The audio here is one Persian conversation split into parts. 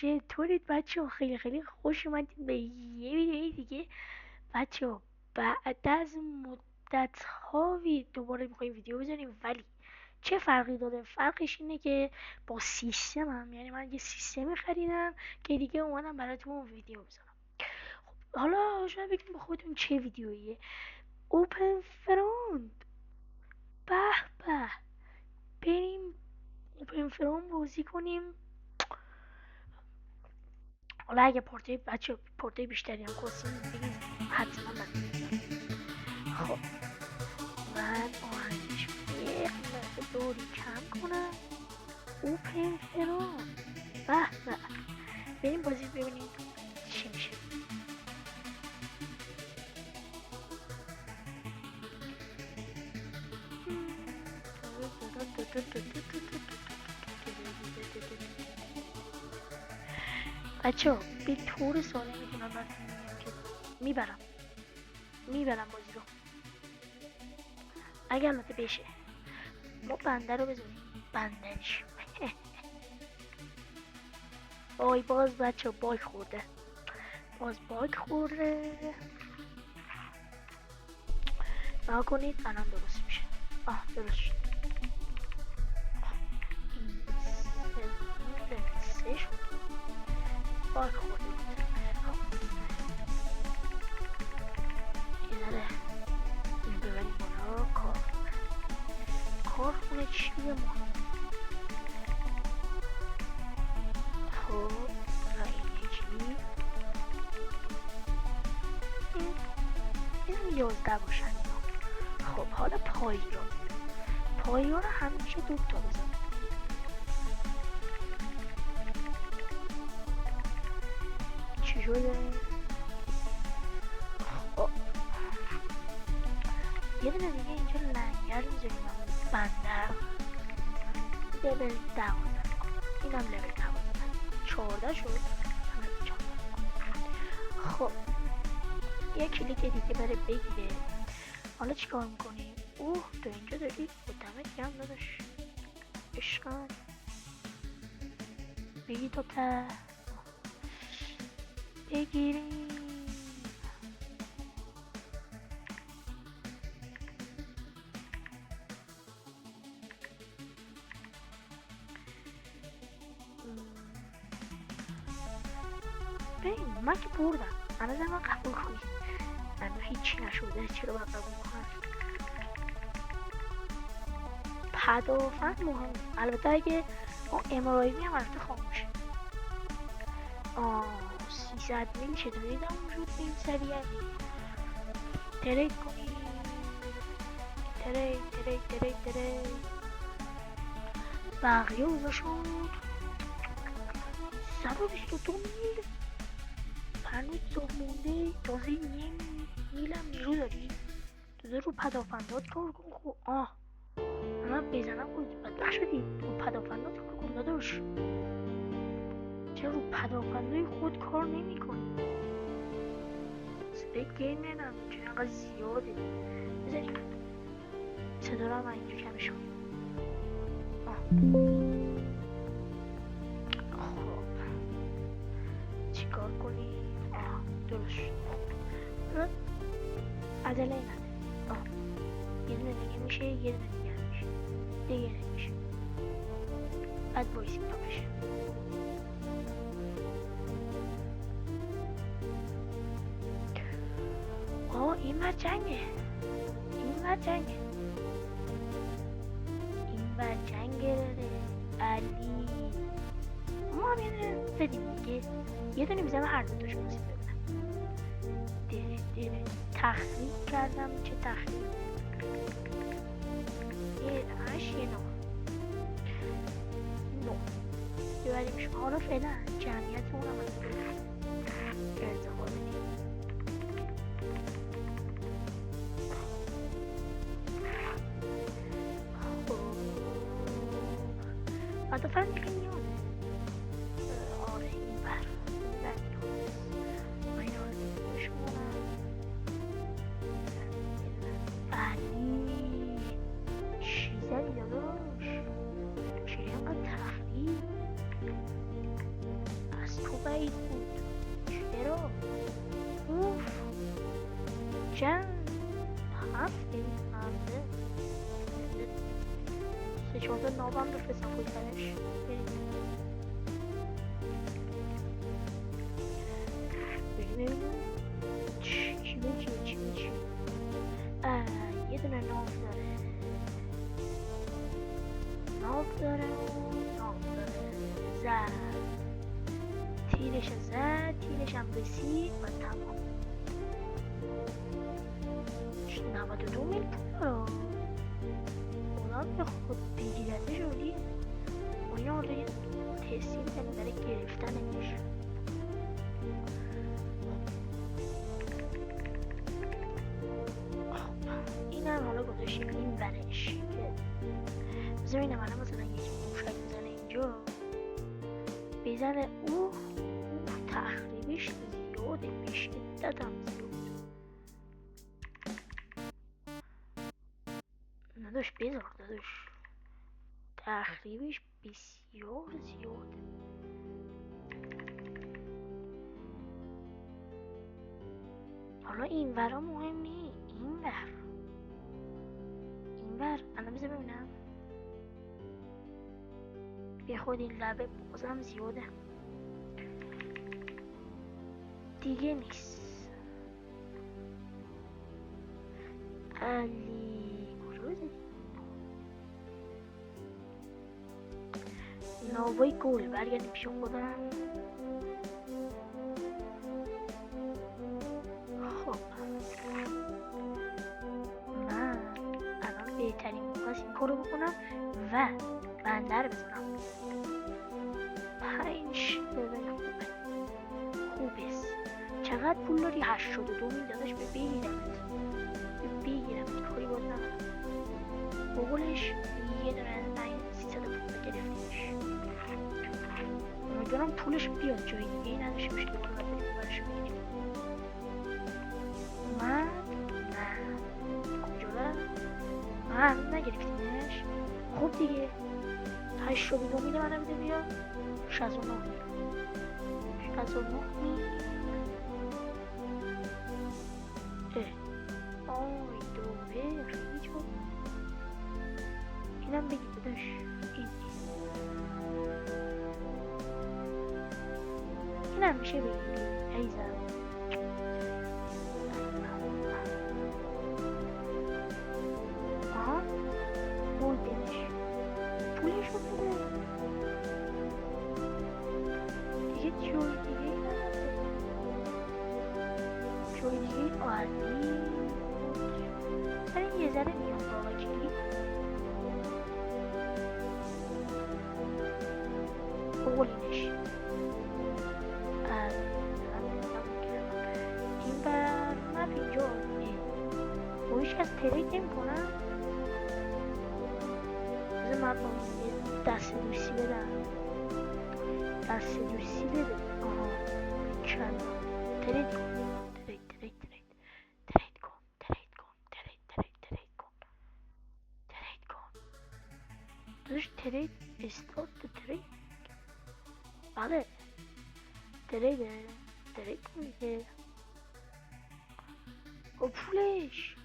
چطورید بچه؟ خیلی خیلی خوش اومدید به یه ویدیوی دیگه. بچه بعد از مدت دوباره میخوایم ویدیو بزنیم، ولی چه فرقی داره؟ فرقش اینه که با سیستمم، یعنی من یه سیستمی خریدم که دیگه اومدم براتون ویدیو بزنم. خب حالا شاید بگید با خودتون چه ویدیوییه؟ اوپن فرونت. به به، بریم اوپن فرونت بازی کنیم. حالا اگه پورته بیشتری هم خواستیم بگید حتما من خب من آهنگش یه دوری کم کنم. اوپن فرونت. به به، بریم بازی ببینیم چی میشه. بچه ها به طور ساله میتونم براتون میگم که میبرم بازی رو، اگر البته بشه. ما بنده رو بزنیم، بندش آی باز بچه باگ خورده، نها کنید الان درست میشه. درست شد. این سه شد، باگ خورده بود. یه ذره این ببریم بالا. کارخونه چیه ما؟ خب رای این 11 باشن. خب حالا پایان رو همیشه 2 تا بزن. چی شده؟ یه دونه دیگه اینجا لنگر میذاریم بندر. لول 12 اینم لول 14 شد. خب یه کلیک دیگه برای بگیره. حالا چیکار میکنیم؟ تو اینجا داری دمت گرم داداش، عشقم. بگی تو بگیریم. من که بردم، من قبول کنید. من هیچی نشده، چرا باید قبول کنم؟ پدافند مهم، البته اگه امرایمی هم البته خاموشه. 300 میل چطوری دمون شد به این سریعت؟ ترید کنیم. ترید بقیه اوزا شد 122 میل. هنوز صبح مونده، تازه یه میل هم نیرو داری. تو رو پدافندات کار کن. خب من بزنم خود بدبخ شدی. رو پدافندات کار کن داداش. چرا رو پدافندای خود کار نمی کنی؟ صدای گیم ننم چون اینقدر زیاده. بزنیم صدا رو هم اینجا کمش کنیم. خب چیکار کنیم؟ درست شد. عدله نده. یه دونه دیگه میشه، یه دونه دیگه میشه، دیگه نمیشه. بعد بایسیم تا بشه. این بر جنگه. داره علی. ما هم یه دونه زدیم دیگه، یه دونه میزنم هر دو تاشو بسید ببینم. دره تخریب کردم. چه تخریب؟ یه 8 یه 9 ببریم شما. حالا فعلا جمعیت اونم از ارتقا بدیم. پدافند دیگه میاد. این بر علی چی زدی داداش؟ چرا اینقدر تخریب؟ پس 3-4 تا نابم بفرستم پشت سرش. بریم چی به چی یه دونه ناف داره زد تیرش هم رسید و تمام. 92 میل پول رو به خود بگیرده شدی و اینا حالا یه تستی میکنیم برای گرفتنش. این هم حالا گذاشتیم این برش که بذار اینم الان مثلا یکی موشک بزنه اینجا بزنه تخریبش زیاده، به شدت هم زیاد. نداشت بذار داداش، تخریبش بسیار زیاده. حالا این ورا مهم نی، این ور الان بذار ببینم. به خود این لبه بازم زیاده دیگه نیست. علی کجا زدی؟ ناوای گل برگردیم پیش خودم. خب من الان بهترین موقع این کارو بکنم و بندر بزنم. 5 خوبه. چقدر پول داری؟ 82 میل داداش. بگیرم کاری باید ندارم. بقولش یه دونه 300 گرفتیمش. امیدوارم پولش بیاد جایی دیگه نداشته باشه که باید بریم برش بگیریم. نه کجا برم؟ نگرفتیمش. خب دیگه 82 میل منم بده بیا. 69 میل آی دوبه خیلی چون اینم بگی بداش. اینم میشه بگی ایزم. بول بدش پولش رو بده دیگه. جوی دیگه عالی. برای یه ذره میام بابا کلی بقولینش این بر مپ اینجا با هیچ کس ترید نمی کنم. بذار من با دست دوستی بدم. آها چند ترید کن. داشت ترید استارت ترید. بله ترید کن دیگه. و پولش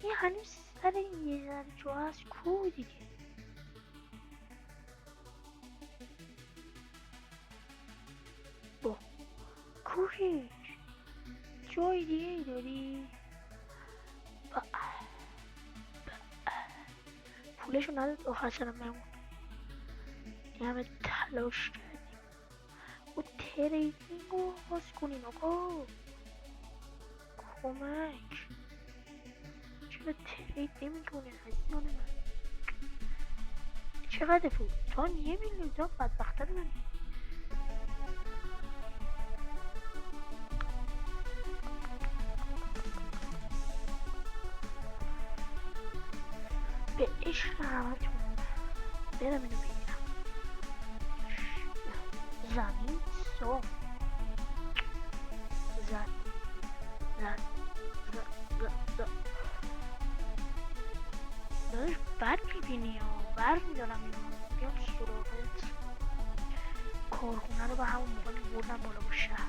این هنوز سر این یه ذره جا هست کو دیگه. با کوشش جای دیگه ای داری؟ پولشو نداد آخر سرم نمون. این همه تلاش کردیم و تریدینگ رو باز کنیم. آقا کمک چرا ترید نمی کنه عزیزان من؟ چقدر پول؟ تا 1 میلیون تا بدبختر من. به عشق همتون برم اینو بگیرم. زمین صاف زد داداش بد میبینی و بر میدارم اینو بیام سراغت. کارخونه رو به همون موقع میبردم بالا با شهر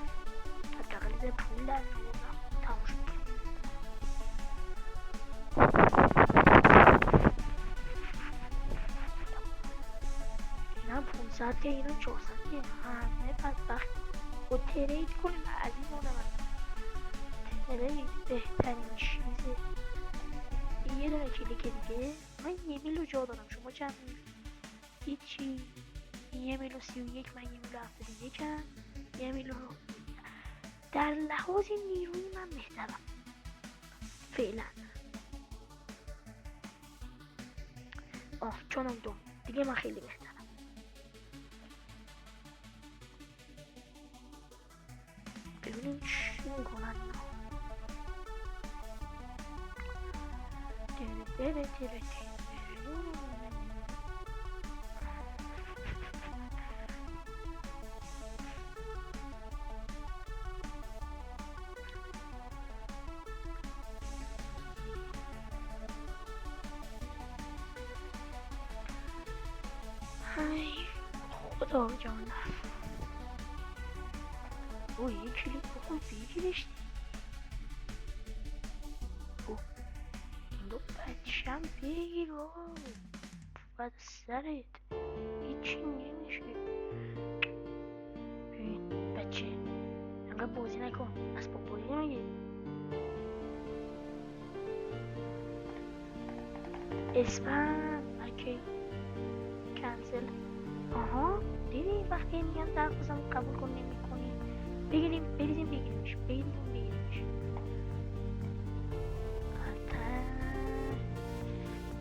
حداقل یه پول در میبردم. تموم شد. ساعت که ایران 4 ساعتیه. همه بدبخت و ترید کنیم عزیزان من. ترید بهترین چیزه. یه دونه کلیک دیگه. من 1 میل جا دارم، شما چند میل؟ هیچی. 1 میل و 31، من 1 میل و 71 هم. 1 میل در لحاظ نیروی من بهترم فعلا. چونم دوم دیگه من خیلی بهترم. ببینیم چی میکنن ای خدا جانم. یه کلیک بکن بگیرش. این دو بچم بگیر باید سرت هیچی نمیشه. ببین بچه انقدر بازی نکن، اسباب بازی مگه؟ اسپم اوکی کنسل. دیدی وقتی میگم درخواستم قبول کن نمیکنی. بگیریمش.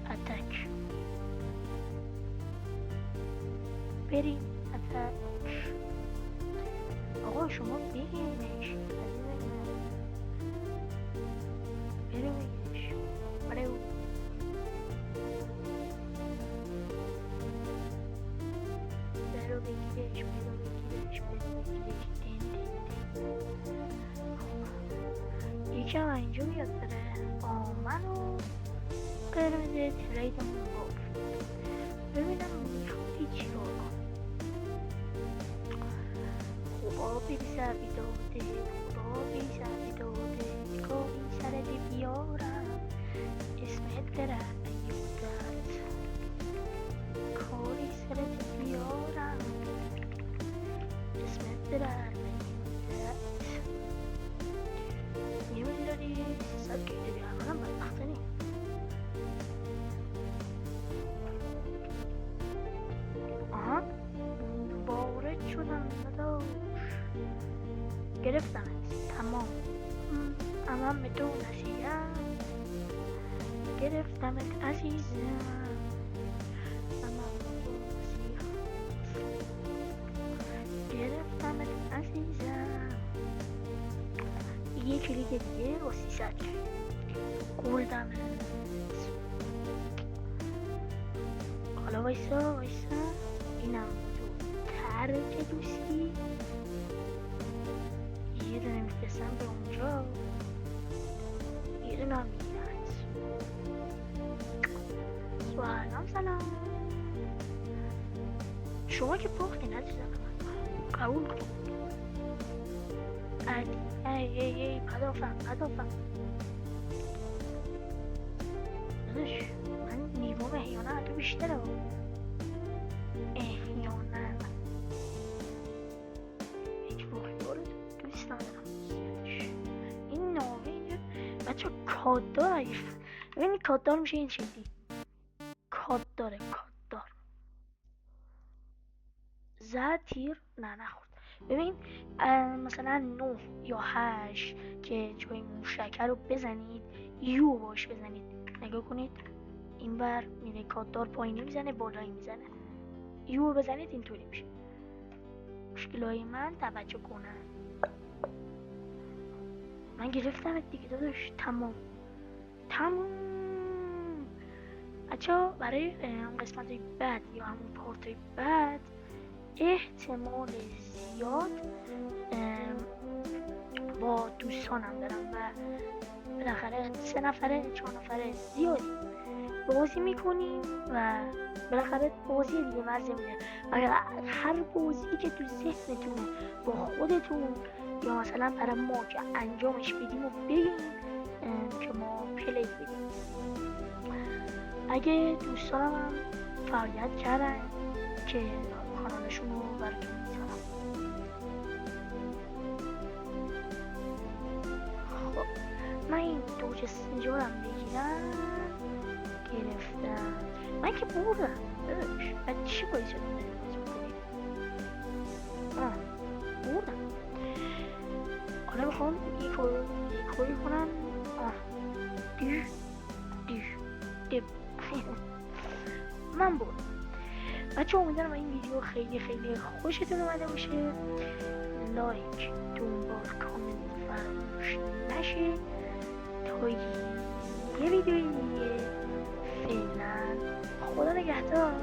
اتک بریم اتک. آقا شما بگیریمش. برو بگیرش. یکم اینجا بیاد بره. منو قرمز تریدمون گفت. ببینم میخوادی چی رو کن. خدا بیسر بیداده کاری سرت بیارم اسمت بره ایودت. کاری سرت بیارم اسمت بره ایودت. نمیداری سب که بیارم بدبختنی. وارد شدم نداشت. گرفتم تمام. امام به تو نسیم. گرفتمت عزیزم. امام به تو نسیم. گرفتمت عزیزم. یه کلیک دیگه و 300 گلدمت. حالا وایسا اینم تو ترک دوستی. یه دونه میفرستم به اونجا. یه دونه هم میگیرد. سلام شما که پختی ندیدم من قبول کن. ای پدافم داداش من نیروم احیانه تو بیشتره. احیانه هیچ بخیار دوست ندارم. این نامه اینجا بچه کاددار. ببینی کاددار میشه این شکلی. کاددار زد تیر نخورد. ببین مثلا 9 یا 8 که جای موشکه رو بزنید یو باش بزنید. نگاه کنید این بر میره کاددار پایینی میزنه بالایی میزنه. یو بزنید اینطوری میشه. مشکلای من توجه کنن. من گرفتم دیگه داداش. تمام بچه برای قسمت بعد یا همون پارت بعد احتمال زیاد با دوستانم برم و بالاخره 3 نفره 4 نفره زیادی بازی میکنیم و بالاخره بازی دیگه مزه میده. و هر بازی که تو ذهنتون با خودتون یا مثلا برای ما که انجامش بدیم و بگیم که ما پلی بدیم. اگه دوستانم هم فعالیت کردن که کانال لینکشون رو براتون میذارم. خب من این دوج سنجارم بگیرم. گرفتم. من که بردم داداش، بعد چی باید شد بکنیم؟ بردم. حالا میخوام یک کاری کنم. دیر من بردم. بچه امیدوارم این ویدیو خیلی خیلی خوشتون اومده باشه. لایک، دنبال، کامنت فراموش نشه تا یه ویدیوی دیگه. فعلا خدا نگهدار.